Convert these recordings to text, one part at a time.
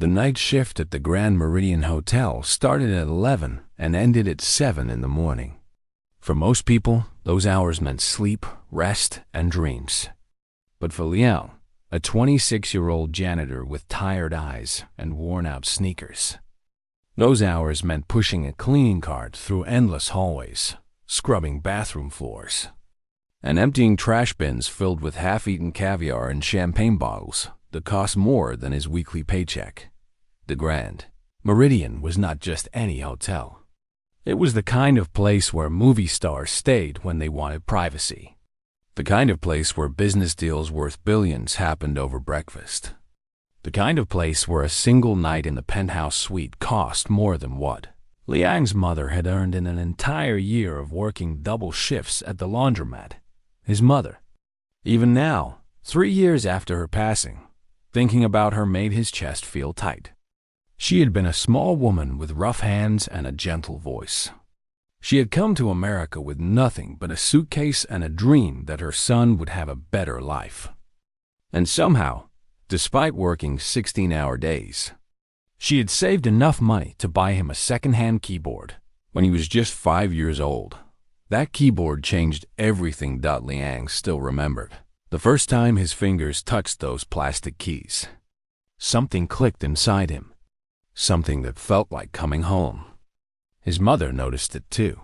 The night shift at the Grand Meridian Hotel started at 11 and ended at 7 in the morning. For most people, those hours meant sleep, rest, and dreams. But for Liang, a 26-year-old janitor with tired eyes and worn-out sneakers, those hours meant pushing a cleaning cart through endless hallways, scrubbing bathroom floors, and emptying trash bins filled with half-eaten caviar and champagne bottles that cost more than his weekly paycheck. The Grand Meridian was not just any hotel. It was the kind of place where movie stars stayed when they wanted privacy. The kind of place where business deals worth billions happened over breakfast. The kind of place where a single night in the penthouse suite cost more than what Liang's mother had earned in an entire year of working double shifts at the laundromat. His mother. Even now, 3 years after her passing, thinking about her made his chest feel tight. She had been a small woman with rough hands and a gentle voice. She had come to America with nothing but a suitcase and a dream that her son would have a better life. And somehow, despite working 16-hour days, she had saved enough money to buy him a second-hand keyboard. When he was just 5 years old, that keyboard changed everything. Liang still remembered the first time his fingers touched those plastic keys. Something clicked inside him. Something that felt like coming home. His mother noticed it too.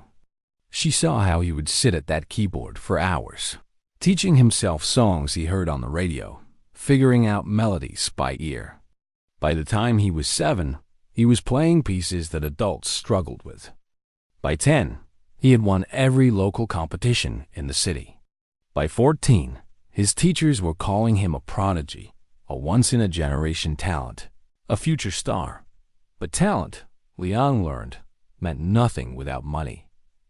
She saw how he would sit at that keyboard for hours, teaching himself songs he heard on the radio, figuring out melodies by ear. By the time he was 7, he was playing pieces that adults struggled with. By 10, he had won every local competition in the city. By 14, his teachers were calling him a prodigy, a once-in-a-generation talent, a future star. But talent, Liang learned, meant nothing without money.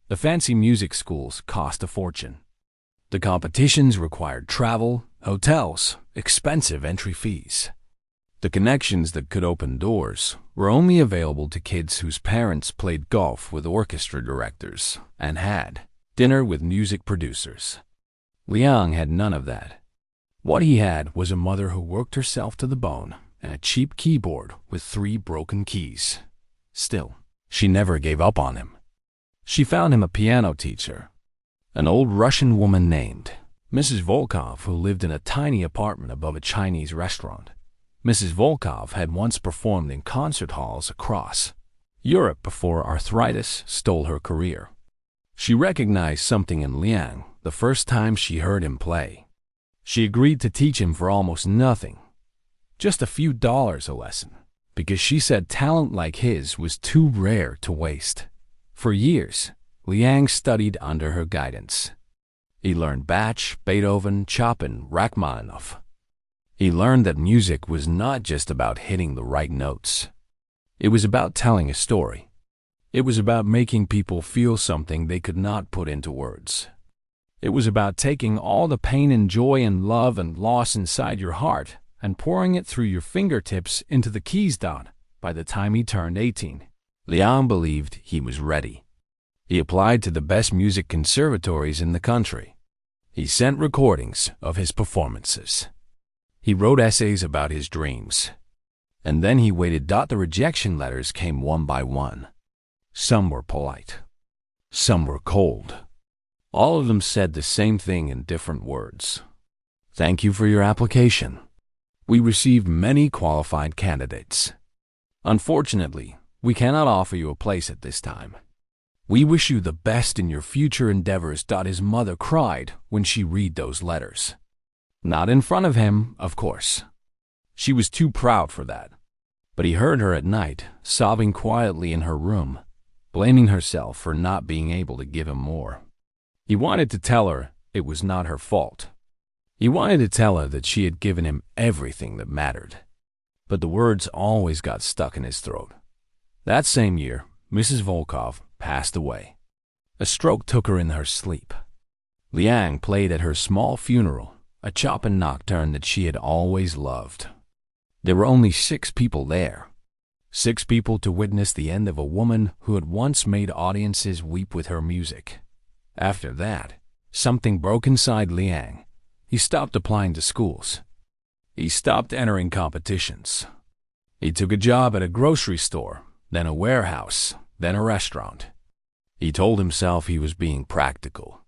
The fancy music schools cost a fortune. The competitions required travel, hotels, expensive entry fees. The connections that could open doors were only available to kids whose parents played golf with orchestra directors and had dinner with music producers. Liang had none of that. What he had was a mother who worked herself to the bone and a cheap keyboard with 3 broken keys. Still, she never gave up on him. She found him a piano teacher, an old Russian woman named Mrs. Volkov, who lived in a tiny apartment above a Chinese restaurant. Mrs. Volkov had once performed in concert halls across Europe before arthritis stole her career. She recognized something in Liang the first time she heard him play. She agreed to teach him for almost nothing, just a few dollars a lesson, because she said talent like his was too rare to waste. For years, Liang studied under her guidance. He learned Bach, Beethoven, Chopin, Rachmaninoff. He learned that music was not just about hitting the right notes. It was about telling a story. It was about making people feel something they could not put into words. It was about taking all the pain and joy and love and loss inside your heart and pouring it through your fingertips into the keys. By the time he turned 18, Liang believed he was ready. He applied to the best music conservatories in the country. He sent recordings of his performances. He wrote essays about his dreams. And then he waited. The rejection letters came one by one. Some were polite. Some were cold. All of them said the same thing in different words. Thank you for your application. We received many qualified candidates. Unfortunately, we cannot offer you a place at this time. We wish you the best in your future endeavors. His mother cried when she read those letters. Not in front of him, of course. She was too proud for that. But he heard her at night, sobbing quietly in her room, blaming herself for not being able to give him more. He wanted to tell her it was not her fault. He wanted to tell her that she had given him everything that mattered. But the words always got stuck in his throat. That same year, Mrs. Volkov passed away. A stroke took her in her sleep. Liang played at her small funeral, a Chopin nocturne that she had always loved. There were only 6 people there. 6 people to witness the end of a woman who had once made audiences weep with her music. After that, something broke inside Liang. He stopped applying to schools. He stopped entering competitions. He took a job at a grocery store, then a warehouse, then a restaurant. He told himself he was being practical.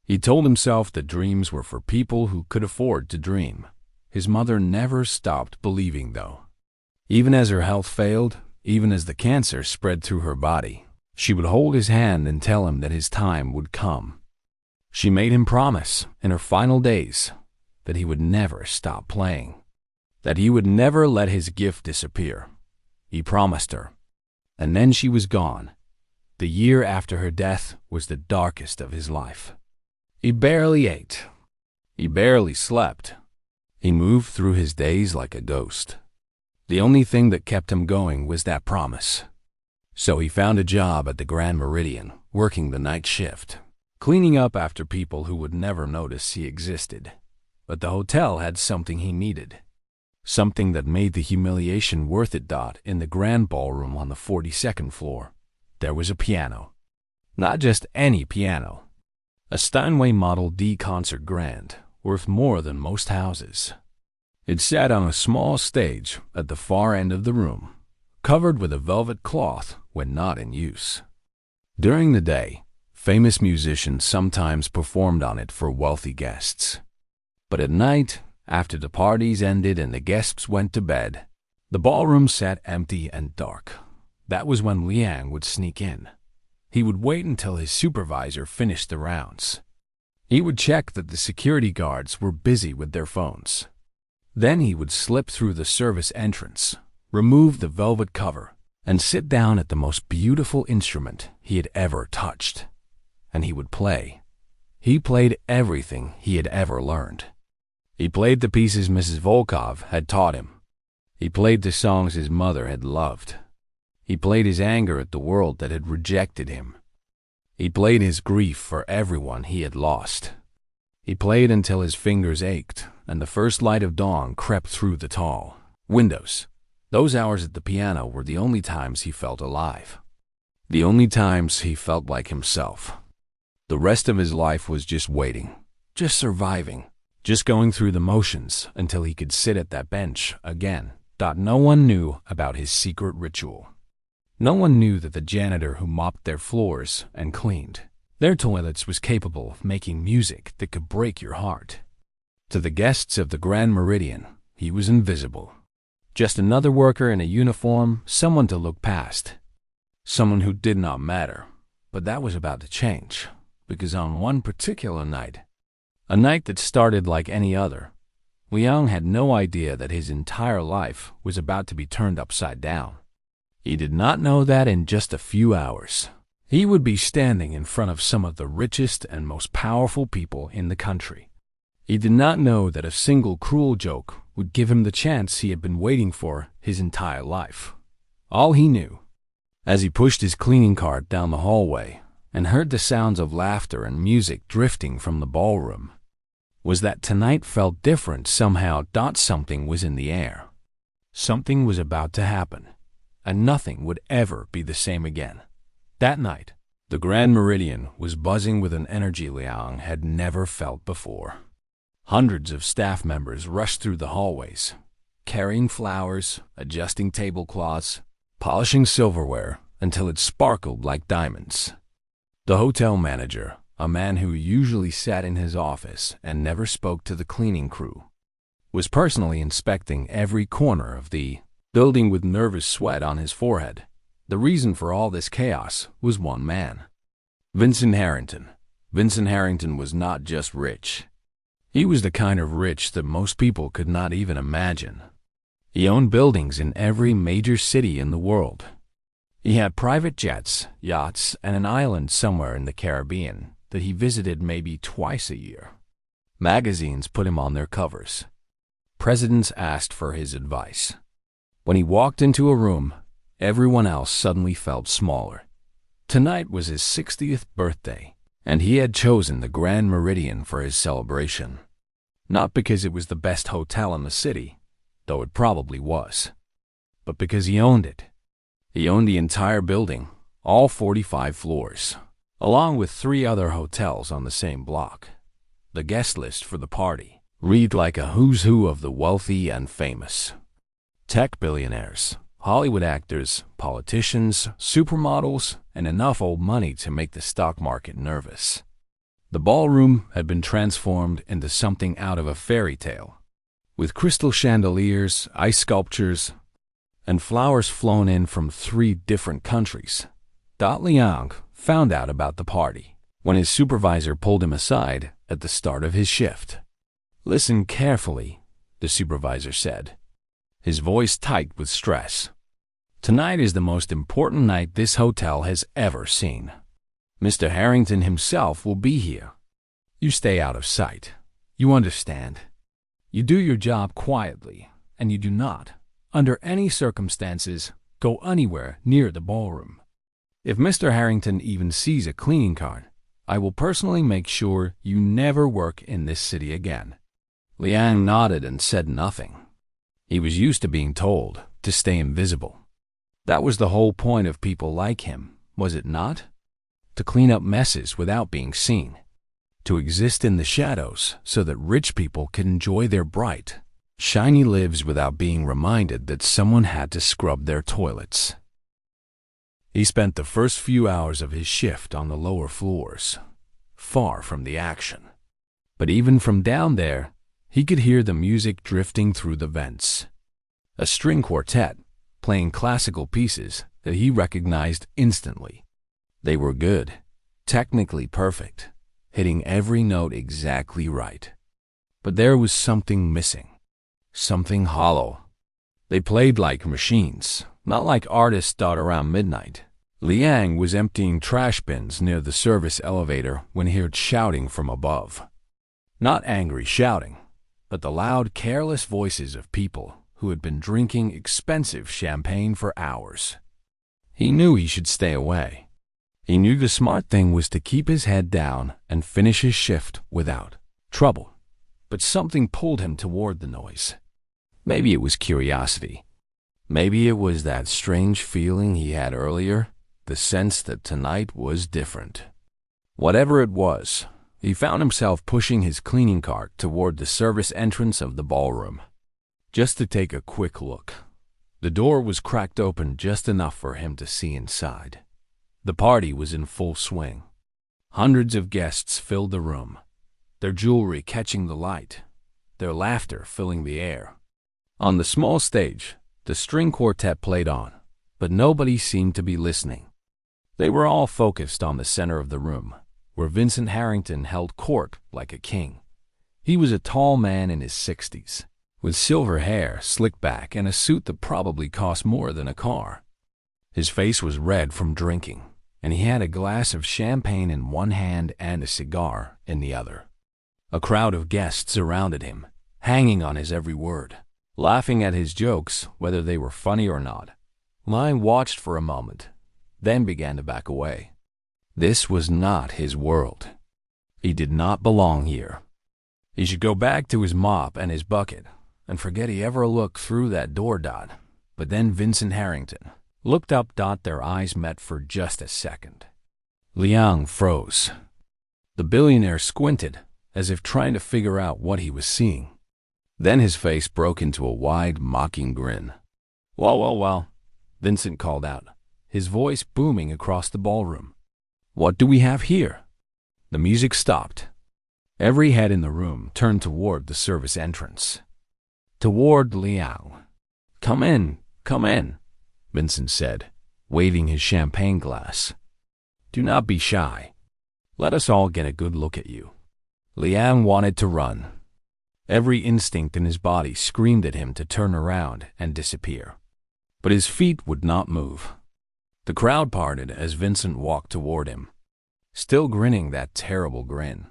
He told himself that dreams were for people who could afford to dream. His mother never stopped believing, though. Even as her health failed, even as the cancer spread through her body, she would hold his hand and tell him that his time would come. She made him promise, in her final days, that he would never stop playing, that he would never let his gift disappear. He promised her. And then she was gone. The year after her death was the darkest of his life. He barely ate. He barely slept. He moved through his days like a ghost. The only thing that kept him going was that promise. So he found a job at the Grand Meridian, working the night shift, cleaning up after people who would never notice he existed. But the hotel had something he needed. Something that made the humiliation worth it. In the grand ballroom on the 42nd floor, there was a piano. Not just any piano. A Steinway Model D concert grand, worth more than most houses. It sat on a small stage at the far end of the room, covered with a velvet cloth when not in use. During the day, famous musicians sometimes performed on it for wealthy guests. But at night, after the parties ended and the guests went to bed, the ballroom sat empty and dark. That was when Liang would sneak in. He would wait until his supervisor finished the rounds. He would check that the security guards were busy with their phones. Then he would slip through the service entrance, remove the velvet cover, and sit down at the most beautiful instrument he had ever touched. And he would play. He played everything he had ever learned. He played the pieces Mrs. Volkov had taught him. He played the songs his mother had loved. He played his anger at the world that had rejected him. He played his grief for everyone he had lost. He played until his fingers ached and the first light of dawn crept through the tall windows. Those hours at the piano were the only times he felt alive. The only times he felt like himself. The rest of his life was just waiting, just surviving, just going through the motions until he could sit at that bench again. No one knew about his secret ritual. No one knew that the janitor who mopped their floors and cleaned their toilets was capable of making music that could break your heart. To the guests of the Grand Meridian, he was invisible. Just another worker in a uniform, someone to look past. Someone who did not matter. But that was about to change, because on one particular night, a night that started like any other, Liang had no idea that his entire life was about to be turned upside down. He did not know that in just a few hours, he would be standing in front of some of the richest and most powerful people in the country. He did not know that a single cruel joke would give him the chance he had been waiting for his entire life. All he knew, as he pushed his cleaning cart down the hallway and heard the sounds of laughter and music drifting from the ballroom, was that tonight felt different somehow. Something was in the air. Something was about to happen, and nothing would ever be the same again. That night, the Grand Meridian was buzzing with an energy Liang had never felt before. Hundreds of staff members rushed through the hallways, carrying flowers, adjusting tablecloths, polishing silverware until it sparkled like diamonds. The hotel manager, a man who usually sat in his office and never spoke to the cleaning crew, was personally inspecting every corner of the building with nervous sweat on his forehead. The reason for all this chaos was one man. Vincent Harrington. Vincent Harrington was not just rich. He was the kind of rich that most people could not even imagine. He owned buildings in every major city in the world. He had private jets, yachts, and an island somewhere in the Caribbean that he visited maybe twice a year. Magazines put him on their covers. Presidents asked for his advice. When he walked into a room, everyone else suddenly felt smaller. Tonight was his 60th birthday, and he had chosen the Grand Meridian for his celebration. Not because it was the best hotel in the city, though it probably was, but because he owned it. He owned the entire building, all 45 floors, along with 3 other hotels on the same block. The guest list for the party read like a who's who of the wealthy and famous. Tech billionaires, Hollywood actors, politicians, supermodels, and enough old money to make the stock market nervous. The ballroom had been transformed into something out of a fairy tale, with crystal chandeliers, ice sculptures, and flowers flown in from 3 different countries. Liang found out about the party when his supervisor pulled him aside at the start of his shift. "Listen carefully," the supervisor said, his voice tight with stress. "Tonight is the most important night this hotel has ever seen. Mr. Harrington himself will be here. You stay out of sight. You understand? You do your job quietly, and you do not, under any circumstances, go anywhere near the ballroom. If Mr. Harrington even sees a cleaning cart, I will personally make sure you never work in this city again." Liang nodded and said nothing. He was used to being told to stay invisible. That was the whole point of people like him, was it not? To clean up messes without being seen. To exist in the shadows so that rich people could enjoy their bright, shiny lives without being reminded that someone had to scrub their toilets. He spent the first few hours of his shift on the lower floors, far from the action. But even from down there, he could hear the music drifting through the vents. A string quartet, playing classical pieces that he recognized instantly. They were good, technically perfect, hitting every note exactly right. But there was something missing, something hollow. They played like machines, not like artists dot around midnight. Liang was emptying trash bins near the service elevator when he heard shouting from above. Not angry shouting, but the loud, careless voices of people who had been drinking expensive champagne for hours. He knew he should stay away. He knew the smart thing was to keep his head down and finish his shift without trouble. But something pulled him toward the noise. Maybe it was curiosity. Maybe it was that strange feeling he had earlier, the sense that tonight was different. Whatever it was, he found himself pushing his cleaning cart toward the service entrance of the ballroom, just to take a quick look. The door was cracked open just enough for him to see inside. The party was in full swing. Hundreds of guests filled the room, their jewelry catching the light, their laughter filling the air. On the small stage, the string quartet played on, but nobody seemed to be listening. They were all focused on the center of the room, where Vincent Harrington held court like a king. He was a tall man in his 60s, with silver hair slicked back and a suit that probably cost more than a car. His face was red from drinking, and he had a glass of champagne in one hand and a cigar in the other. A crowd of guests surrounded him, hanging on his every word, laughing at his jokes whether they were funny or not. Liang watched for a moment, then began to back away. This was not his world. He did not belong here. He should go back to his mop and his bucket and forget he ever looked through that door. But then Vincent Harrington looked up. Their eyes met for just a second. Liang froze. The billionaire squinted, as if trying to figure out what he was seeing. Then his face broke into a wide, mocking grin. Well, Vincent called out, his voice booming across the ballroom. "What do we have here?" The music stopped. Every head in the room turned toward the service entrance, toward Liang. Come in, Vincent said, waving his champagne glass. "Do not be shy. Let us all get a good look at you." Liang wanted to run. Every instinct in his body screamed at him to turn around and disappear. But his feet would not move. The crowd parted as Vincent walked toward him, still grinning that terrible grin.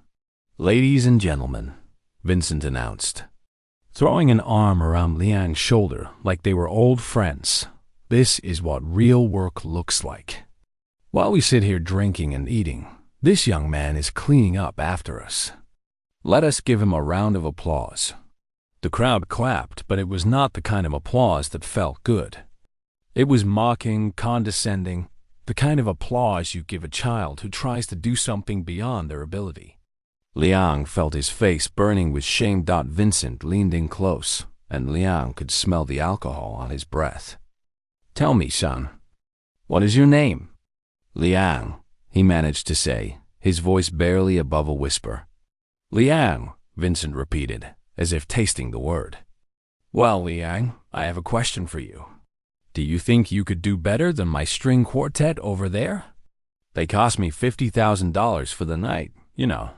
"Ladies and gentlemen," Vincent announced, throwing an arm around Liang's shoulder like they were old friends. "This is what real work looks like. While we sit here drinking and eating, this young man is cleaning up after us. Let us give him a round of applause." The crowd clapped, but it was not the kind of applause that felt good. It was mocking, condescending, the kind of applause you give a child who tries to do something beyond their ability. Liang felt his face burning with shame. Vincent leaned in close, and Liang could smell the alcohol on his breath. "Tell me, son, what is your name?" "Liang," he managed to say, his voice barely above a whisper. "Liang," Vincent repeated, as if tasting the word. "Well, Liang, I have a question for you. Do you think you could do better than my string quartet over there? They cost me $50,000 for the night, you know,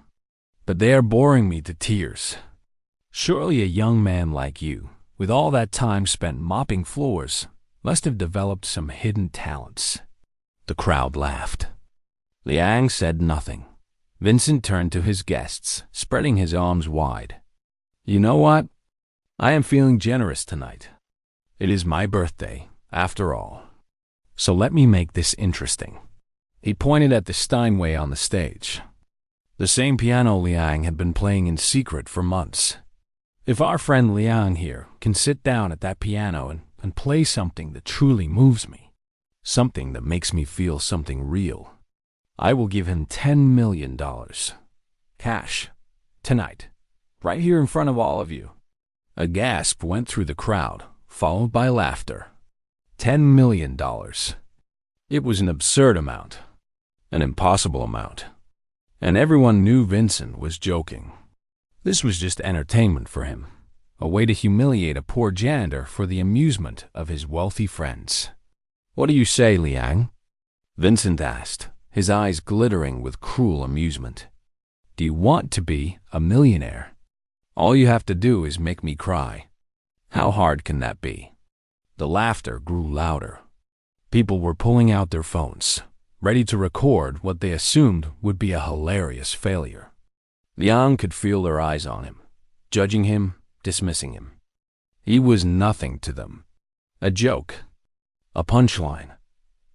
but they are boring me to tears. Surely a young man like you, with all that time spent mopping floors, must have developed some hidden talents." The crowd laughed. Liang said nothing. Vincent turned to his guests, spreading his arms wide. "You know what? I am feeling generous tonight. It is my birthday, after all. So let me make this interesting." He pointed at the Steinway on the stage. The same piano Liang had been playing in secret for months. "If our friend Liang here can sit down at that piano and play something that truly moves me, something that makes me feel something real, I will give him $10 million. Cash. Tonight. Right here in front of all of you." A gasp went through the crowd, followed by laughter. $10 million. It was an absurd amount. An impossible amount. And everyone knew Vincent was joking. This was just entertainment for him, a way to humiliate a poor janitor for the amusement of his wealthy friends. "What do you say, Liang?" Vincent asked, his eyes glittering with cruel amusement. "Do you want to be a millionaire? All you have to do is make me cry. How hard can that be?" The laughter grew louder. People were pulling out their phones, ready to record what they assumed would be a hilarious failure. Liang could feel their eyes on him, judging him, dismissing him. He was nothing to them. A joke. A punchline.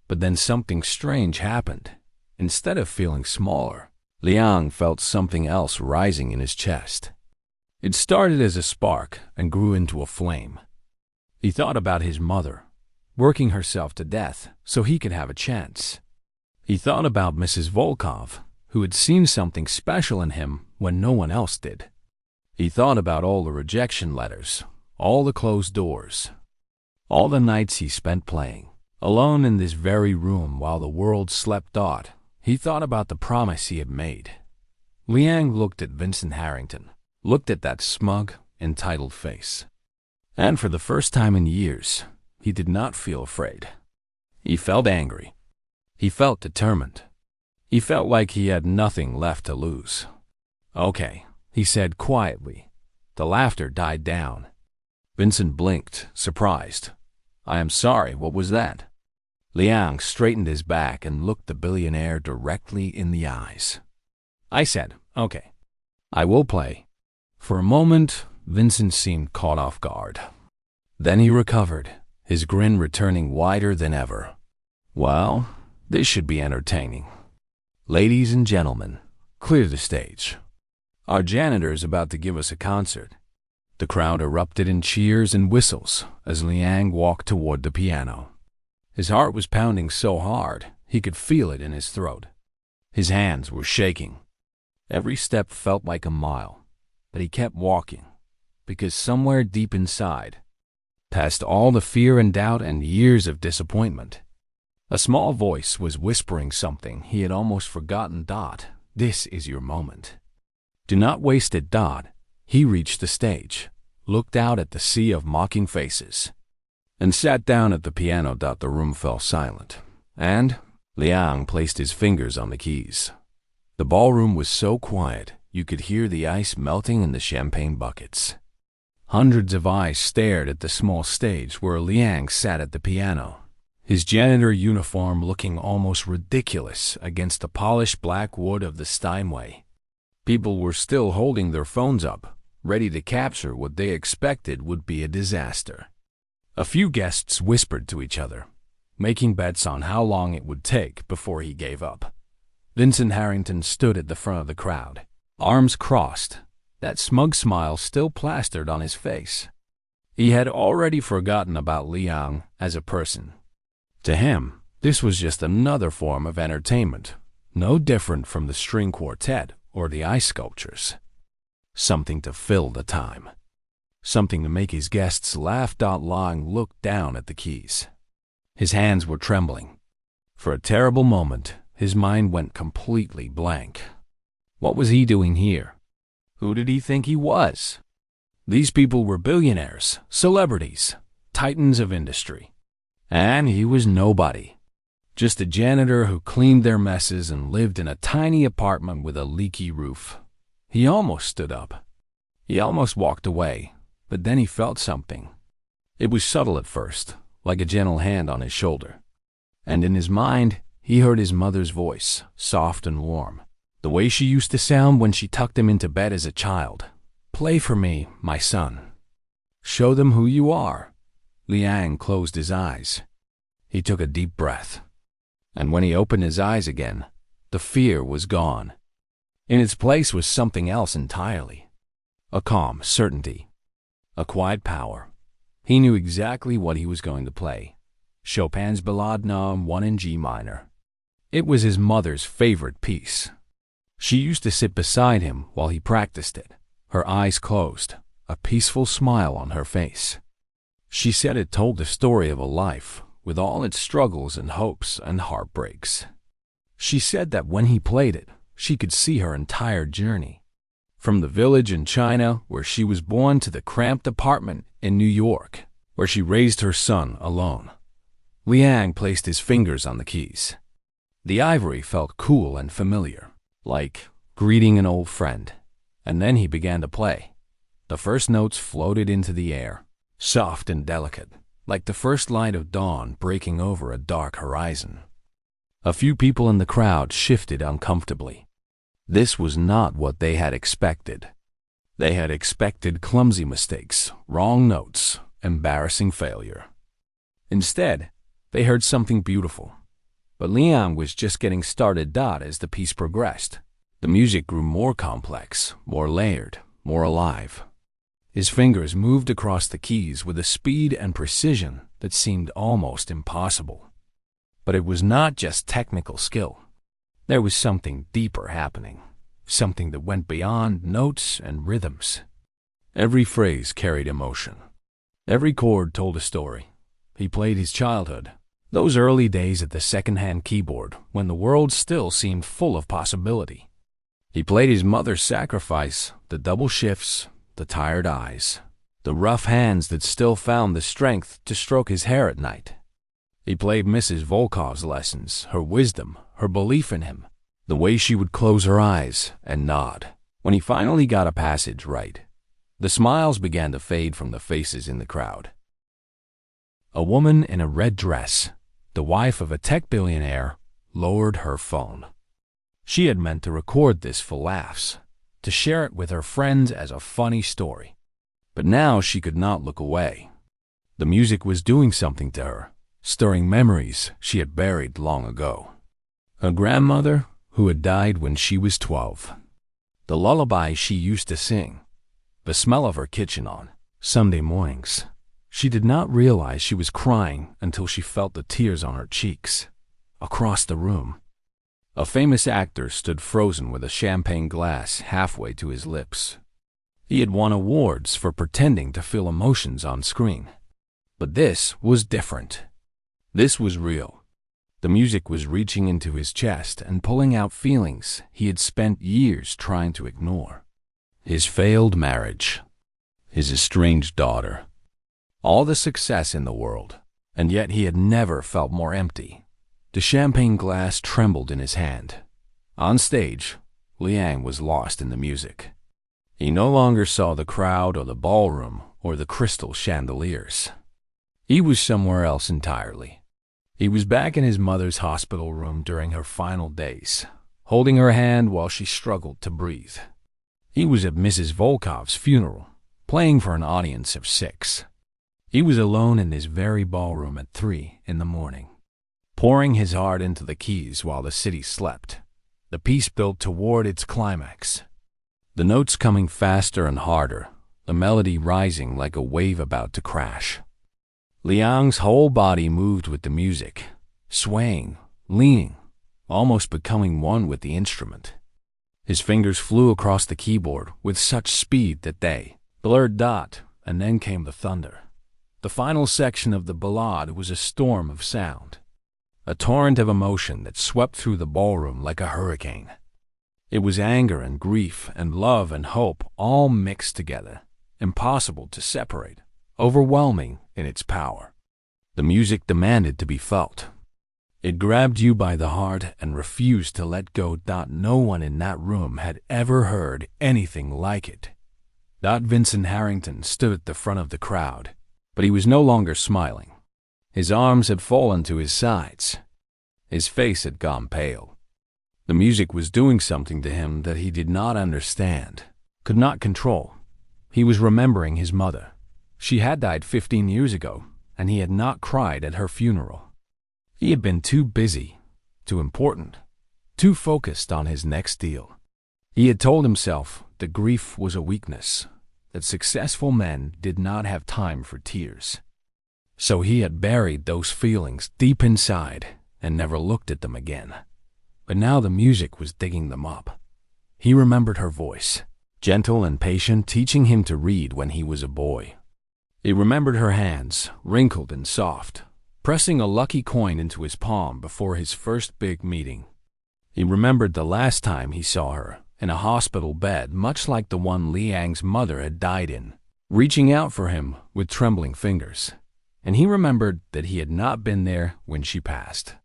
But then something strange happened. Instead of feeling smaller, Liang felt something else rising in his chest. It started as a spark and grew into a flame. He thought about his mother, working herself to death so he could have a chance. He thought about Mrs. Volkov, who had seen something special in him when no one else did. He thought about all the rejection letters, all the closed doors, all the nights he spent playing, alone in this very room while the world slept thought. He thought about the promise he had made. Liang looked at Vincent Harrington, looked at that smug, entitled face. And for the first time in years, he did not feel afraid. He felt angry. He felt determined. He felt like he had nothing left to lose. "Okay," he said quietly. The laughter died down. Vincent blinked, surprised. "I am sorry, what was that?" Liang straightened his back and looked the billionaire directly in the eyes. "I said, okay, I will play." For a moment, Vincent seemed caught off guard. Then he recovered, his grin returning wider than ever. "Well, this should be entertaining. Ladies and gentlemen, clear the stage. Our janitor is about to give us a concert." The crowd erupted in cheers and whistles as Liang walked toward the piano. His heart was pounding so hard, he could feel it in his throat. His hands were shaking. Every step felt like a mile, but he kept walking, because somewhere deep inside, past all the fear and doubt and years of disappointment, a small voice was whispering something he had almost forgotten. "This is your moment. Do not waste it." He reached the stage, looked out at the sea of mocking faces, and sat down at the piano. The room fell silent, and Liang placed his fingers on the keys. The ballroom was so quiet you could hear the ice melting in the champagne buckets. Hundreds of eyes stared at the small stage where Liang sat at the piano, his janitor uniform looking almost ridiculous against the polished black wood of the Steinway. People were still holding their phones up, ready to capture what they expected would be a disaster. A few guests whispered to each other, making bets on how long it would take before he gave up. Vincent Harrington stood at the front of the crowd, arms crossed, that smug smile still plastered on his face. He had already forgotten about Liang as a person. To him, this was just another form of entertainment, no different from the string quartet or the ice sculptures. Something to fill the time. something to make his guests laugh. Liang looked down at the keys. His hands were trembling. For a terrible moment, his mind went completely blank. What was he doing here? Who did he think he was? These people were billionaires, celebrities, titans of industry. And he was nobody. Just a janitor who cleaned their messes and lived in a tiny apartment with a leaky roof. He almost stood up. He almost walked away, but then he felt something. It was subtle at first, like a gentle hand on his shoulder. And in his mind, he heard his mother's voice, soft and warm, the way she used to sound when she tucked him into bed as a child. "Play for me, my son. Show them who you are." Liang closed his eyes. He took a deep breath. And when he opened his eyes again, the fear was gone. In its place was something else entirely. A calm certainty. A quiet power. He knew exactly what he was going to play. Chopin's Ballade No. 1 in G minor. It was his mother's favorite piece. She used to sit beside him while he practiced it, her eyes closed, a peaceful smile on her face. She said it told the story of a life, with all its struggles and hopes and heartbreaks. She said that when he played it, she could see her entire journey. From the village in China, where she was born, to the cramped apartment in New York, where she raised her son alone. Liang placed his fingers on the keys. The ivory felt cool and familiar, like greeting an old friend. And then he began to play. The first notes floated into the air, soft and delicate, like the first light of dawn breaking over a dark horizon. A few people in the crowd shifted uncomfortably. This was not what they had expected. They had expected clumsy mistakes, wrong notes, embarrassing failure. Instead, they heard something beautiful. But Liang was just getting started. As the piece progressed, the music grew more complex, more layered, more alive. His fingers moved across the keys with a speed and precision that seemed almost impossible. But it was not just technical skill. There was something deeper happening, something that went beyond notes and rhythms. Every phrase carried emotion. Every chord told a story. He played his childhood, those early days at the second-hand keyboard when the world still seemed full of possibility. He played his mother's sacrifice, the double shifts, the tired eyes, the rough hands that still found the strength to stroke his hair at night. He played Mrs. Volkov's lessons, her wisdom, her belief in him, the way she would close her eyes and nod. When he finally got a passage right, the smiles began to fade from the faces in the crowd. A woman in a red dress, the wife of a tech billionaire, lowered her phone. She had meant to record this for laughs, to share it with her friends as a funny story. But now she could not look away. The music was doing something to her, stirring memories she had buried long ago. Her grandmother, who had died when she was 12. The lullaby she used to sing. The smell of her kitchen on Sunday mornings. She did not realize she was crying until she felt the tears on her cheeks. Across the room, a famous actor stood frozen with a champagne glass halfway to his lips. He had won awards for pretending to feel emotions on screen. But this was different. This was real. The music was reaching into his chest and pulling out feelings he had spent years trying to ignore. His failed marriage, his estranged daughter, all the success in the world, and yet he had never felt more empty. The champagne glass trembled in his hand. On stage, Liang was lost in the music. He no longer saw the crowd or the ballroom or the crystal chandeliers. He was somewhere else entirely. He was back in his mother's hospital room during her final days, holding her hand while she struggled to breathe. He was at Mrs. Volkov's funeral, playing for an audience of 6. He was alone in his very ballroom at 3 in the morning, pouring his heart into the keys while the city slept. The piece built toward its climax, the notes coming faster and harder, the melody rising like a wave about to crash. Liang's whole body moved with the music, swaying, leaning, almost becoming one with the instrument. His fingers flew across the keyboard with such speed that they blurred and then came the thunder. The final section of the ballad was a storm of sound, a torrent of emotion that swept through the ballroom like a hurricane. It was anger and grief and love and hope all mixed together, impossible to separate, overwhelming in its power. The music demanded to be felt. It grabbed you by the heart and refused to let go. No one in that room had ever heard anything like it. Vincent Harrington stood at the front of the crowd, but he was no longer smiling. His arms had fallen to his sides. His face had gone pale. The music was doing something to him that he did not understand, could not control. He was remembering his mother. She had died 15 years ago, and he had not cried at her funeral. He had been too busy, too important, too focused on his next deal. He had told himself that grief was a weakness, that successful men did not have time for tears. So he had buried those feelings deep inside and never looked at them again. But now the music was digging them up. He remembered her voice, gentle and patient, teaching him to read when he was a boy. He remembered her hands, wrinkled and soft, pressing a lucky coin into his palm before his first big meeting. He remembered the last time he saw her, in a hospital bed much like the one Liang's mother had died in, reaching out for him with trembling fingers. And he remembered that he had not been there when she passed.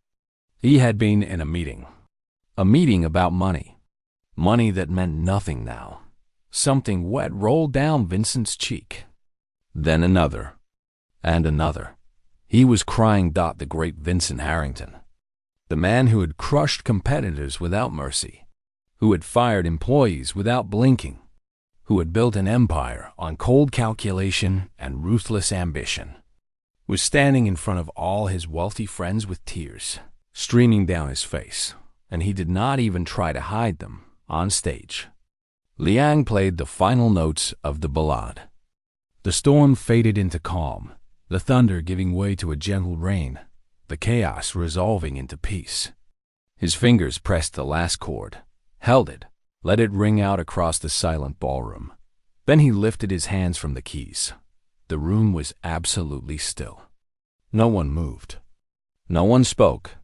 He had been in a meeting about money. Money that meant nothing now. Something wet rolled down Vincent's cheek. Then another, and another. He was crying. The great Vincent Harrington, the man who had crushed competitors without mercy, who had fired employees without blinking, who had built an empire on cold calculation and ruthless ambition, was standing in front of all his wealthy friends with tears streaming down his face, and he did not even try to hide them on stage. Liang played the final notes of the ballad. The storm faded into calm, the thunder giving way to a gentle rain, the chaos resolving into peace. His fingers pressed the last chord, held it, let it ring out across the silent ballroom. Then he lifted his hands from the keys. The room was absolutely still. No one moved. No one spoke.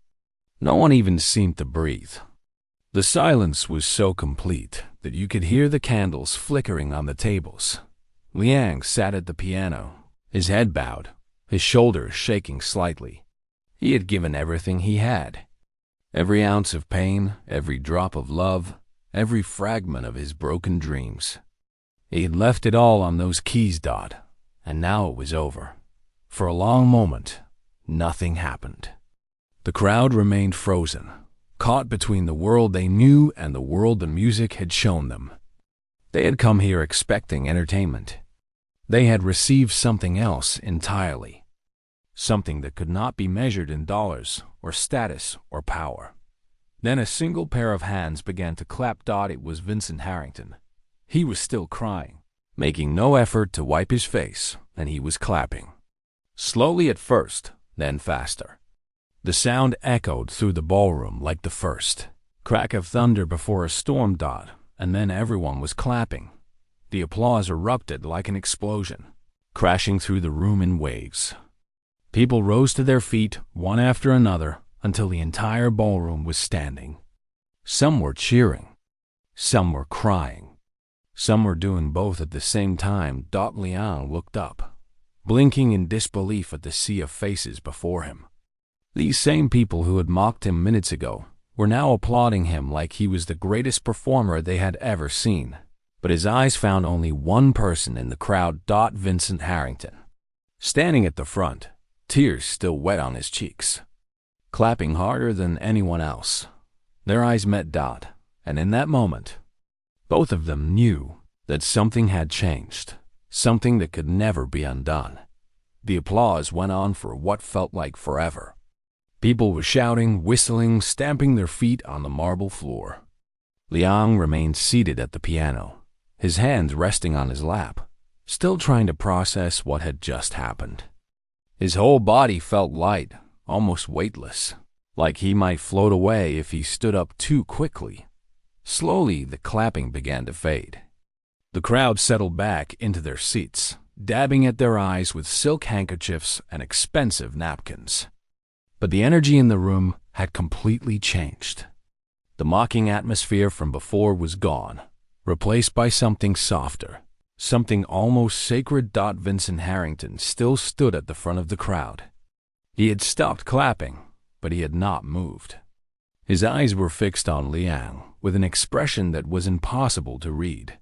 No one even seemed to breathe. The silence was so complete that you could hear the candles flickering on the tables. Liang sat at the piano, his head bowed, his shoulders shaking slightly. He had given everything he had. Every ounce of pain, every drop of love, every fragment of his broken dreams. He had left it all on those keys, and now it was over. For a long moment, nothing happened. The crowd remained frozen, caught between the world they knew and the world the music had shown them. They had come here expecting entertainment. They had received something else entirely. Something that could not be measured in dollars or status or power. Then a single pair of hands began to clap. It was Vincent Harrington. He was still crying, making no effort to wipe his face, and he was clapping. Slowly at first, then faster. The sound echoed through the ballroom like the first crack of thunder before a storm. And then everyone was clapping. The applause erupted like an explosion, crashing through the room in waves. People rose to their feet, one after another, until the entire ballroom was standing. Some were cheering. Some were crying. Some were doing both at the same time. Liang looked up, blinking in disbelief at the sea of faces before him. These same people who had mocked him minutes ago were now applauding him like he was the greatest performer they had ever seen. But his eyes found only one person in the crowd. Vincent Harrington, standing at the front, tears still wet on his cheeks, clapping harder than anyone else. Their eyes met. And in that moment, both of them knew that something had changed, something that could never be undone. The applause went on for what felt like forever. People were shouting, whistling, stamping their feet on the marble floor. Liang remained seated at the piano, his hands resting on his lap, still trying to process what had just happened. His whole body felt light, almost weightless, like he might float away if he stood up too quickly. Slowly, the clapping began to fade. The crowd settled back into their seats, dabbing at their eyes with silk handkerchiefs and expensive napkins. But the energy in the room had completely changed. The mocking atmosphere from before was gone, replaced by something softer, something almost sacred. Vincent Harrington still stood at the front of the crowd. He had stopped clapping, but he had not moved. His eyes were fixed on Liang with an expression that was impossible to read.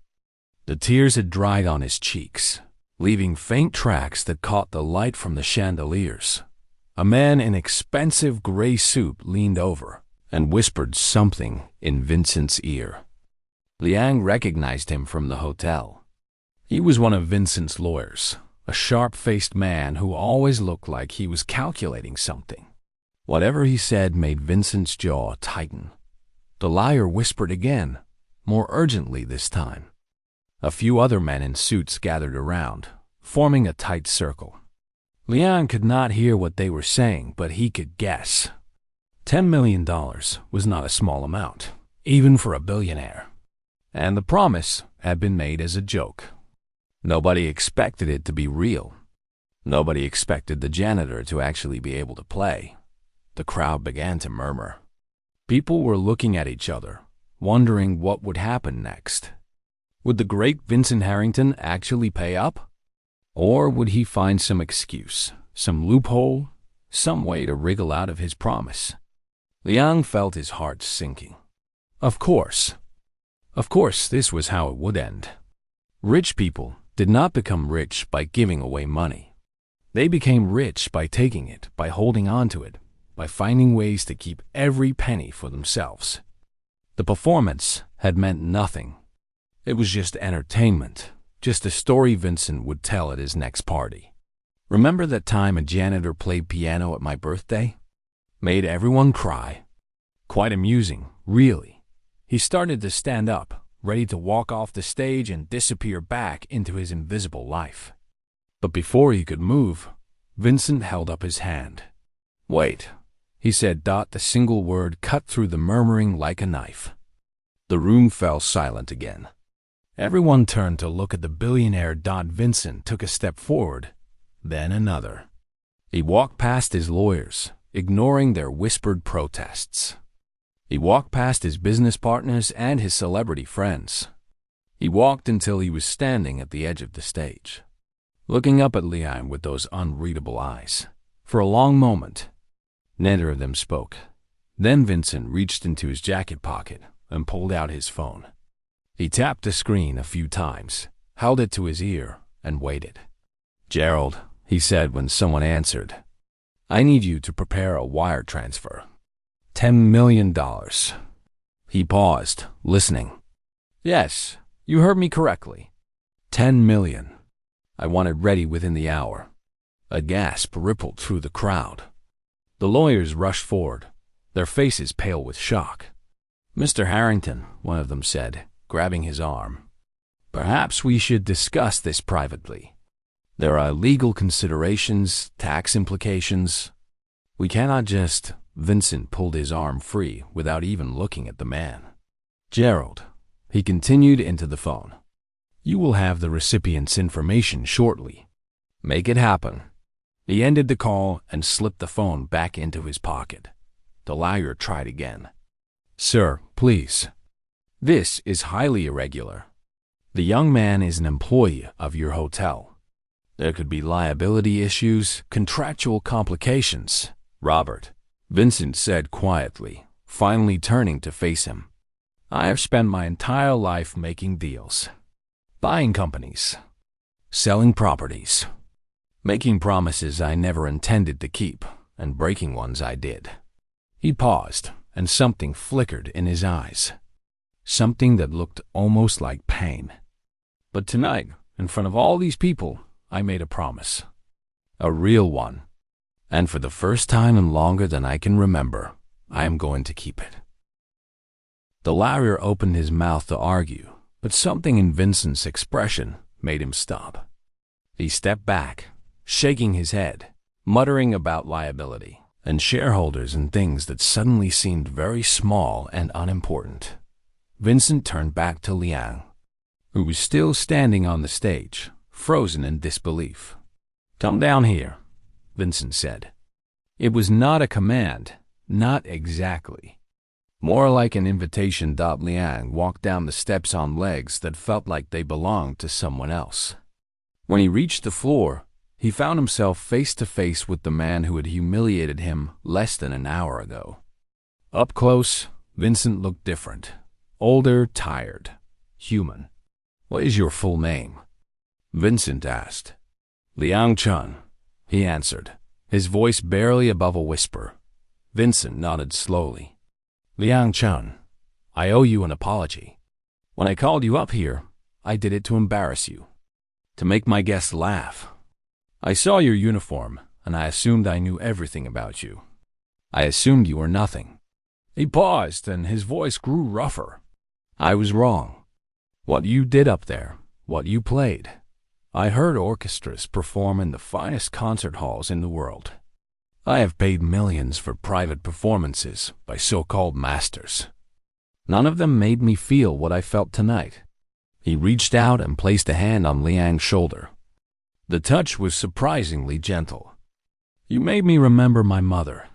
The tears had dried on his cheeks, leaving faint tracks that caught the light from the chandeliers. A man in expensive gray suit leaned over and whispered something in Vincent's ear. Liang recognized him from the hotel. He was one of Vincent's lawyers, a sharp-faced man who always looked like he was calculating something. Whatever he said made Vincent's jaw tighten. The liar whispered again, more urgently this time. A few other men in suits gathered around, forming a tight circle. Liang could not hear what they were saying, but he could guess. $10 million was not a small amount, even for a billionaire. And the promise had been made as a joke. Nobody expected it to be real. Nobody expected the janitor to actually be able to play. The crowd began to murmur. People were looking at each other, wondering what would happen next. Would the great Vincent Harrington actually pay up? Or would he find some excuse, some loophole, some way to wriggle out of his promise? Liang felt his heart sinking. Of course, this was how it would end. Rich people did not become rich by giving away money. They became rich by taking it, by holding on to it, by finding ways to keep every penny for themselves. The performance had meant nothing. It was just entertainment, just a story Vincent would tell at his next party. Remember that time a janitor played piano at my birthday? Made everyone cry. Quite amusing, really. He started to stand up, ready to walk off the stage and disappear back into his invisible life. But before he could move, Vincent held up his hand. "Wait," he said. The single word cut through the murmuring like a knife. The room fell silent again. Everyone turned to look at the billionaire. Vincent took a step forward, then another. He walked past his lawyers, ignoring their whispered protests. He walked past his business partners and his celebrity friends. He walked until he was standing at the edge of the stage, looking up at Liang with those unreadable eyes. For a long moment, neither of them spoke. Then Vincent reached into his jacket pocket and pulled out his phone. He tapped the screen a few times, held it to his ear, and waited. "Gerald," he said when someone answered, "I need you to prepare a wire transfer. $10 million. He paused, listening. "Yes, you heard me correctly. $10 million. I want it ready within the hour." A gasp rippled through the crowd. The lawyers rushed forward, their faces pale with shock. "Mr. Harrington," one of them said, grabbing his arm, "perhaps we should discuss this privately. There are legal considerations, tax implications. We cannot just—" Vincent pulled his arm free without even looking at the man. "Gerald," he continued into the phone, "you will have the recipient's information shortly. Make it happen." He ended the call and slipped the phone back into his pocket. The lawyer tried again. "Sir, please. This is highly irregular. The young man is an employee of your hotel. There could be liability issues, contractual complications." "Robert," Vincent said quietly, finally turning to face him, "I have spent my entire life making deals, buying companies, selling properties, making promises I never intended to keep, and breaking ones I did." He paused, and something flickered in his eyes, something that looked almost like pain. "But tonight, in front of all these people, I made a promise. A real one. And for the first time in longer than I can remember, I am going to keep it." The lawyer opened his mouth to argue, but something in Vincent's expression made him stop. He stepped back, shaking his head, muttering about liability and shareholders and things that suddenly seemed very small and unimportant. Vincent turned back to Liang, who was still standing on the stage, frozen in disbelief. "Come down here," Vincent said. It was not a command, not exactly. More like an invitation. Liang walked down the steps on legs that felt like they belonged to someone else. When he reached the floor, he found himself face to face with the man who had humiliated him less than an hour ago. Up close, Vincent looked different. Older, tired, human. "What is your full name?" Vincent asked. "Liang Chun," he answered, his voice barely above a whisper. Vincent nodded slowly. "Liang Chun, I owe you an apology. When I called you up here, I did it to embarrass you, to make my guests laugh. I saw your uniform, and I assumed I knew everything about you. I assumed you were nothing." He paused, and his voice grew rougher. "I was wrong. What you did up there, what you played. I heard orchestras perform in the finest concert halls in the world. I have paid millions for private performances by so-called masters. None of them made me feel what I felt tonight." He reached out and placed a hand on Liang's shoulder. The touch was surprisingly gentle. "You made me remember my mother,"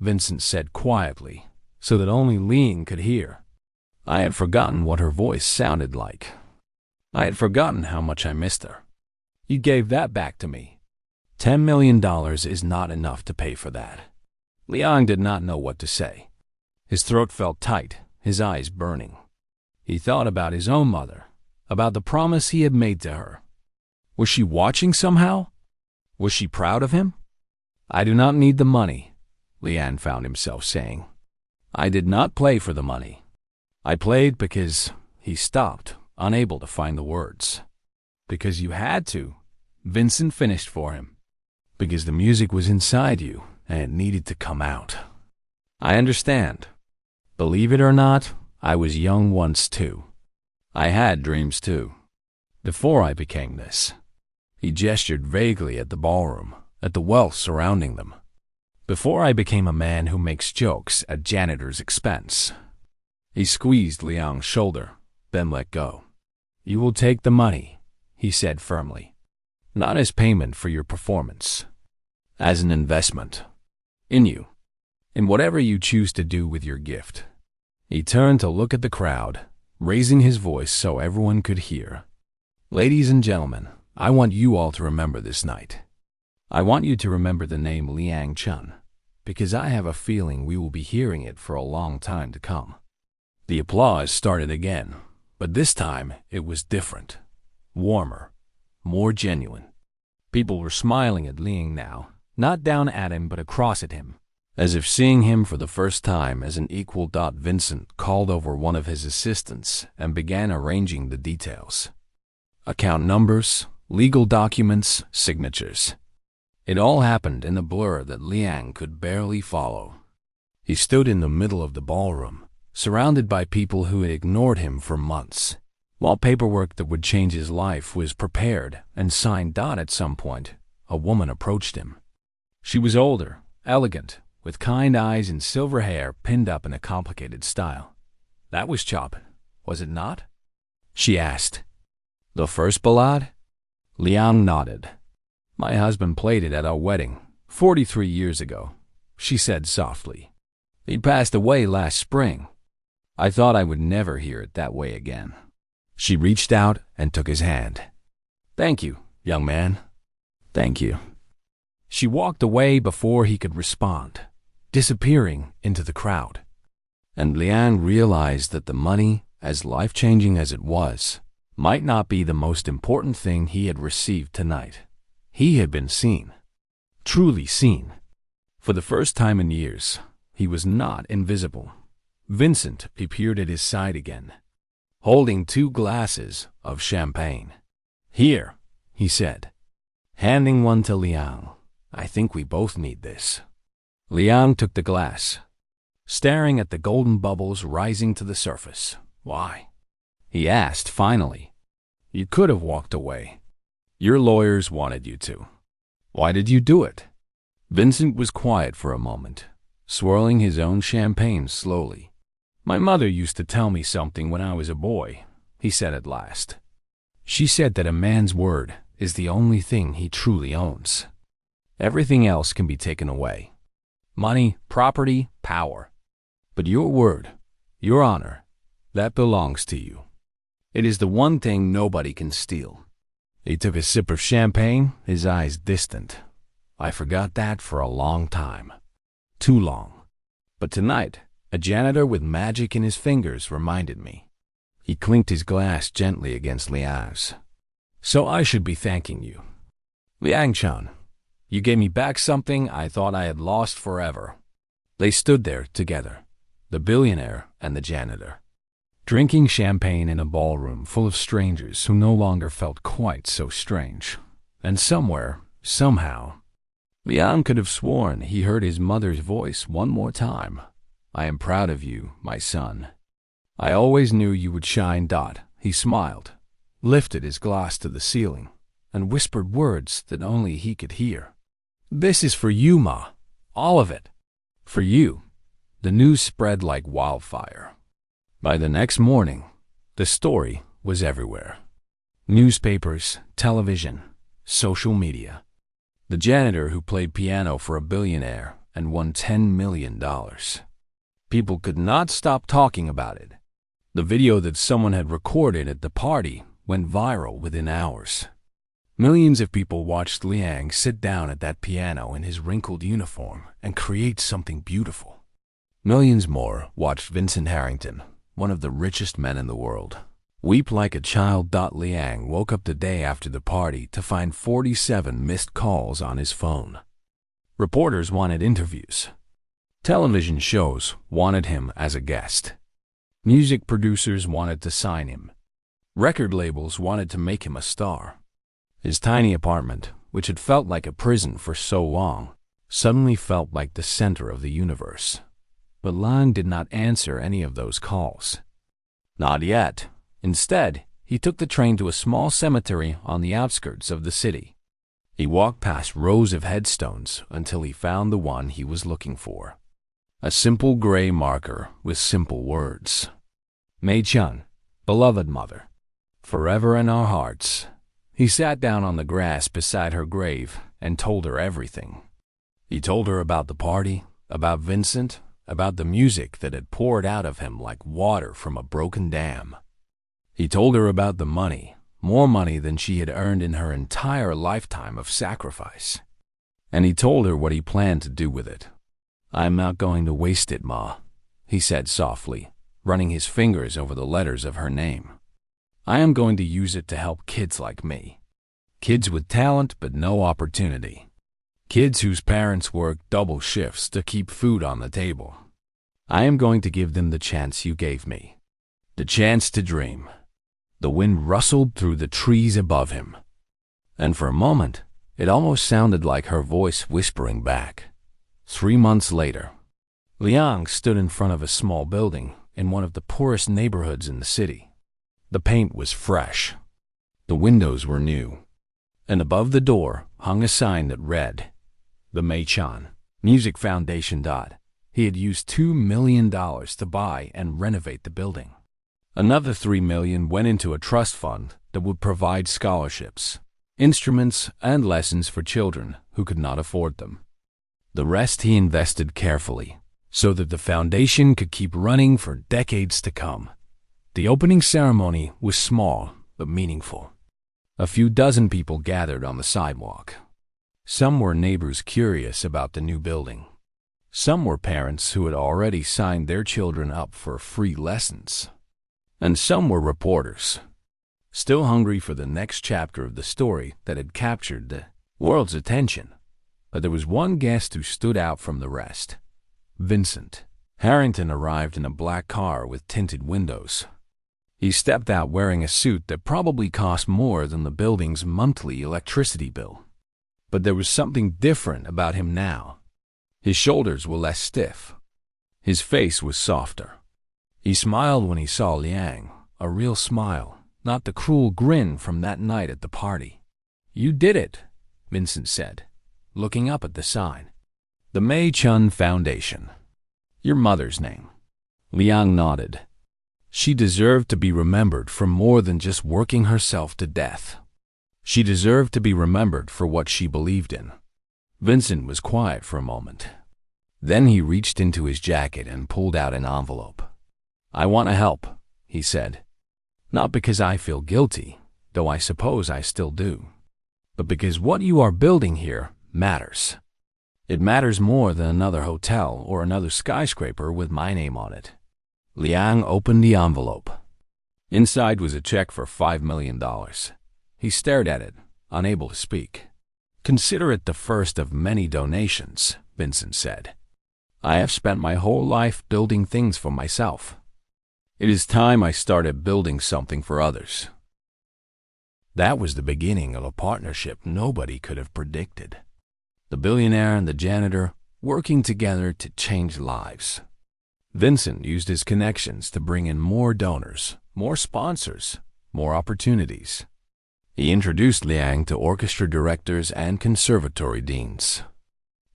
Vincent said quietly, so that only Liang could hear. "I had forgotten what her voice sounded like. I had forgotten how much I missed her. You gave that back to me. $10 million is not enough to pay for that." Liang did not know what to say. His throat felt tight, his eyes burning. He thought about his own mother, about the promise he had made to her. Was she watching somehow? Was she proud of him? "I do not need the money," Liang found himself saying. "I did not play for the money. I played because—" He stopped, unable to find the words. "Because you had to," Vincent finished for him. "Because the music was inside you and it needed to come out. I understand. Believe it or not, I was young once too. I had dreams too. Before I became this." He gestured vaguely at the ballroom, at the wealth surrounding them. "Before I became a man who makes jokes at janitor's expense." He squeezed Liang's shoulder, then let go. "You will take the money," he said firmly. "Not as payment for your performance. As an investment. In you. In whatever you choose to do with your gift." He turned to look at the crowd, raising his voice so everyone could hear. "Ladies and gentlemen, I want you all to remember this night. I want you to remember the name Liang Chun, because I have a feeling we will be hearing it for a long time to come." The applause started again, but this time it was different, warmer, more genuine. People were smiling at Liang now, not down at him but across at him, as if seeing him for the first time as an equal. Vincent called over one of his assistants and began arranging the details. Account numbers, legal documents, signatures. It all happened in a blur that Liang could barely follow. He stood in the middle of the ballroom, surrounded by people who had ignored him for months, while paperwork that would change his life was prepared and signed. At some point, a woman approached him. She was older, elegant, with kind eyes and silver hair pinned up in a complicated style. "That was Chopin, was it not?" she asked. "The first ballade?" Liang nodded. "My husband played it at our wedding, 43 years ago," she said softly. "He passed away last spring. I thought I would never hear it that way again." She reached out and took his hand. "Thank you, young man. Thank you." She walked away before he could respond, disappearing into the crowd. And Liang realized that the money, as life-changing as it was, might not be the most important thing he had received tonight. He had been seen. Truly seen. For the first time in years, he was not invisible. Vincent appeared at his side again, holding 2 glasses of champagne. "Here," he said, handing one to Liang. "I think we both need this." Liang took the glass, staring at the golden bubbles rising to the surface. "Why?" he asked finally. "You could have walked away. Your lawyers wanted you to. Why did you do it?" Vincent was quiet for a moment, swirling his own champagne slowly. "My mother used to tell me something when I was a boy," he said at last. "She said that a man's word is the only thing he truly owns. Everything else can be taken away. Money, property, power. But your word, your honor, that belongs to you. It is the one thing nobody can steal. He took a sip of champagne, his eyes distant. I forgot that for a long time. Too long. But tonight, a janitor with magic in his fingers reminded me. He clinked his glass gently against Liang's. So I should be thanking you. Liang-chan, you gave me back something I thought I had lost forever. They stood there together, the billionaire and the janitor, drinking champagne in a ballroom full of strangers who no longer felt quite so strange. And somewhere, somehow, Liang could have sworn he heard his mother's voice one more time. I am proud of you, my son. I always knew you would shine. He smiled, lifted his glass to the ceiling, and whispered words that only he could hear. This is for you, Ma. All of it. For you. The news spread like wildfire. By the next morning, the story was everywhere. Newspapers, television, social media. The janitor who played piano for a billionaire and won $10 million. People could not stop talking about it. The video that someone had recorded at the party went viral within hours. Millions of people watched Liang sit down at that piano in his wrinkled uniform and create something beautiful. Millions more watched Vincent Harrington, one of the richest men in the world, weep like a child. Liang woke up the day after the party to find 47 missed calls on his phone. Reporters wanted interviews. Television shows wanted him as a guest. Music producers wanted to sign him. Record labels wanted to make him a star. His tiny apartment, which had felt like a prison for so long, suddenly felt like the center of the universe. But Liang did not answer any of those calls. Not yet. Instead, he took the train to a small cemetery on the outskirts of the city. He walked past rows of headstones until he found the one he was looking for. A simple gray marker with simple words. Mei-chan, beloved mother, forever in our hearts. He sat down on the grass beside her grave and told her everything. He told her about the party, about Vincent, about the music that had poured out of him like water from a broken dam. He told her about the money, more money than she had earned in her entire lifetime of sacrifice. And he told her what he planned to do with it. I'm not going to waste it, Ma, he said softly, running his fingers over the letters of her name. I am going to use it to help kids like me. Kids with talent but no opportunity. Kids whose parents work double shifts to keep food on the table. I am going to give them the chance you gave me. The chance to dream. The wind rustled through the trees above him. And for a moment, it almost sounded like her voice whispering back. 3 months later, Liang stood in front of a small building in one of the poorest neighborhoods in the city. The paint was fresh. The windows were new. And above the door hung a sign that read, The Mei-chan Music Foundation. He had used $2 million to buy and renovate the building. Another $3 million went into a trust fund that would provide scholarships, instruments, and lessons for children who could not afford them. The rest he invested carefully, so that the foundation could keep running for decades to come. The opening ceremony was small but meaningful. A few dozen people gathered on the sidewalk. Some were neighbors curious about the new building. Some were parents who had already signed their children up for free lessons. And some were reporters, still hungry for the next chapter of the story that had captured the world's attention. But there was one guest who stood out from the rest. Vincent Harrington arrived in a black car with tinted windows. He stepped out wearing a suit that probably cost more than the building's monthly electricity bill. But there was something different about him now. His shoulders were less stiff. His face was softer. He smiled when he saw Liang, a real smile, not the cruel grin from that night at the party. You did it, Vincent said, looking up at the sign. The Mei-chan Foundation. Your mother's name. Liang nodded. She deserved to be remembered for more than just working herself to death. She deserved to be remembered for what she believed in. Vincent was quiet for a moment. Then he reached into his jacket and pulled out an envelope. "I want to help," he said. "Not because I feel guilty, though I suppose I still do, but because what you are building here matters. It matters more than another hotel or another skyscraper with my name on it." Liang opened the envelope. Inside was a check for $5 million. He stared at it, unable to speak. "Consider it the first of many donations," Vincent said. "I have spent my whole life building things for myself. It is time I started building something for others." That was the beginning of a partnership nobody could have predicted. The billionaire and the janitor working together to change lives. Vincent used his connections to bring in more donors, more sponsors, more opportunities. He introduced Liang to orchestra directors and conservatory deans.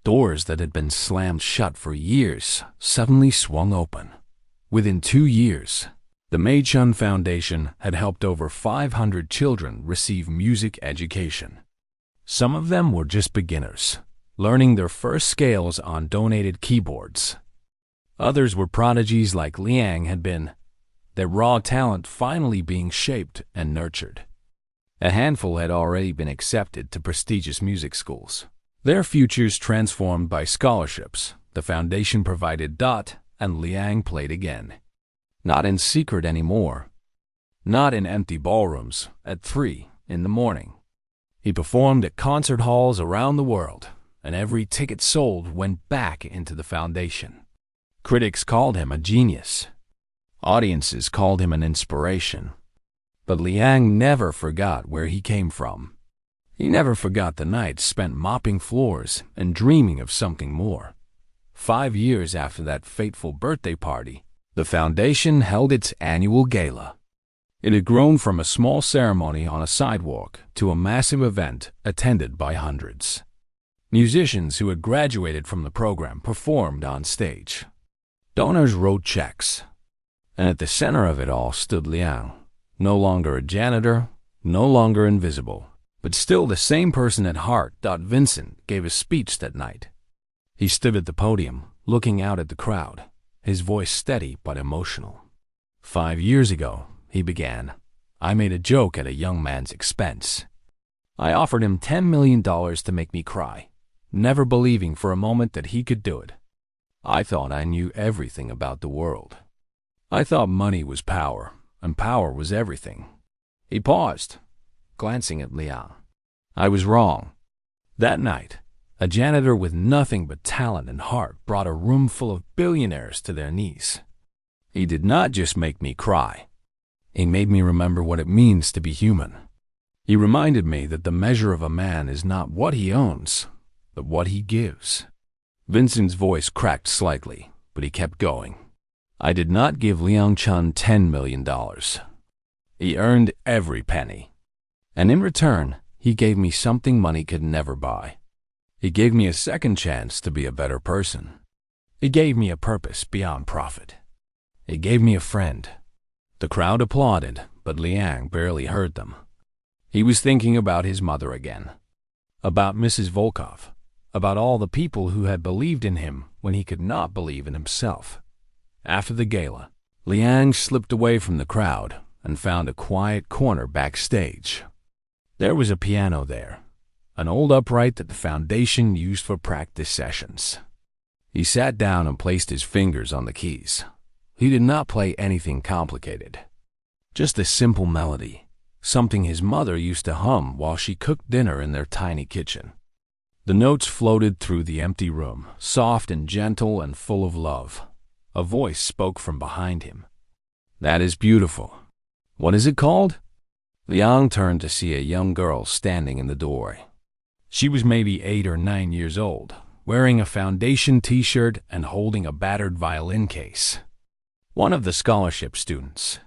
Doors that had been slammed shut for years suddenly swung open. Within 2 years, the Mei Chun Foundation had helped over 500 children receive music education. Some of them were just beginners, learning their first scales on donated keyboards. Others were prodigies like Liang had been, their raw talent finally being shaped and nurtured. A handful had already been accepted to prestigious music schools. Their futures transformed by scholarships. The foundation provided dot, and Liang played again. Not in secret anymore. Not in empty ballrooms at 3 in the morning. He performed at concert halls around the world, and every ticket sold went back into the foundation. Critics called him a genius. Audiences called him an inspiration. But Liang never forgot where he came from. He never forgot the nights spent mopping floors and dreaming of something more. 5 years after that fateful birthday party, the foundation held its annual gala. It had grown from a small ceremony on a sidewalk to a massive event attended by hundreds. Musicians who had graduated from the program performed on stage. Donors wrote checks. And at the center of it all stood Liang, no longer a janitor, no longer invisible, but still the same person at heart. Vincent gave a speech that night. He stood at the podium, looking out at the crowd, his voice steady but emotional. 5 years ago, he began, I made a joke at a young man's expense. I offered him $10 million to make me cry, never believing for a moment that he could do it. I thought I knew everything about the world. I thought money was power, and power was everything. He paused, glancing at Liang. I was wrong. That night, a janitor with nothing but talent and heart brought a room full of billionaires to their knees. He did not just make me cry. He made me remember what it means to be human. He reminded me that the measure of a man is not what he owns, but what he gives. Vincent's voice cracked slightly, but he kept going. I did not give Liang Chun $10 million. He earned every penny. And in return, he gave me something money could never buy. He gave me a second chance to be a better person. He gave me a purpose beyond profit. He gave me a friend. The crowd applauded, but Liang barely heard them. He was thinking about his mother again, about Mrs. Volkov, about all the people who had believed in him when he could not believe in himself. After the gala, Liang slipped away from the crowd and found a quiet corner backstage. There was a piano there, an old upright that the foundation used for practice sessions. He sat down and placed his fingers on the keys. He did not play anything complicated, just a simple melody, something his mother used to hum while she cooked dinner in their tiny kitchen. The notes floated through the empty room, soft and gentle and full of love. A voice spoke from behind him. That is beautiful. What is it called? Liang turned to see a young girl standing in the doorway. She was maybe 8 or 9 years old, wearing a foundation t-shirt and holding a battered violin case. One of the scholarship students.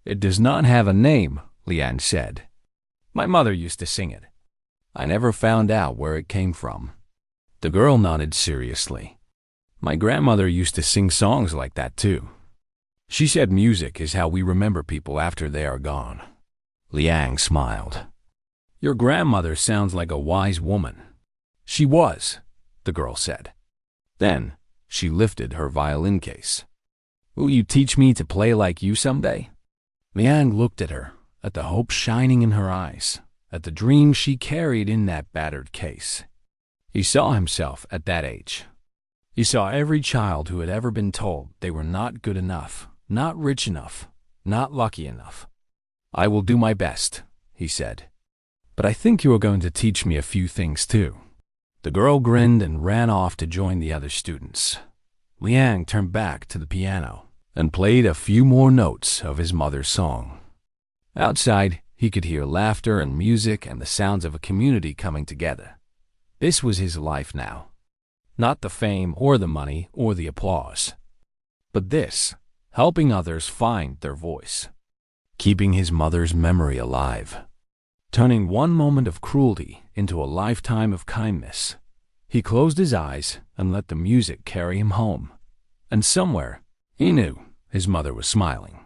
It does not have a name, Liang said. My mother used to sing it. I never found out where it came from. The girl nodded seriously. My grandmother used to sing songs like that too. She said music is how we remember people after they are gone. Liang smiled. Your grandmother sounds like a wise woman. She was, the girl said. Then she lifted her violin case. Will you teach me to play like you someday? Liang looked at her, at the hope shining in her eyes, at the dream she carried in that battered case. He saw himself at that age. He saw every child who had ever been told they were not good enough, not rich enough, not lucky enough. I will do my best, he said. But I think you are going to teach me a few things too. The girl grinned and ran off to join the other students. Liang turned back to the piano and played a few more notes of his mother's song. Outside, he could hear laughter and music and the sounds of a community coming together. This was his life now. Not the fame or the money or the applause, but this, helping others find their voice, keeping his mother's memory alive, turning one moment of cruelty into a lifetime of kindness. He closed his eyes and let the music carry him home. And somewhere, he knew his mother was smiling.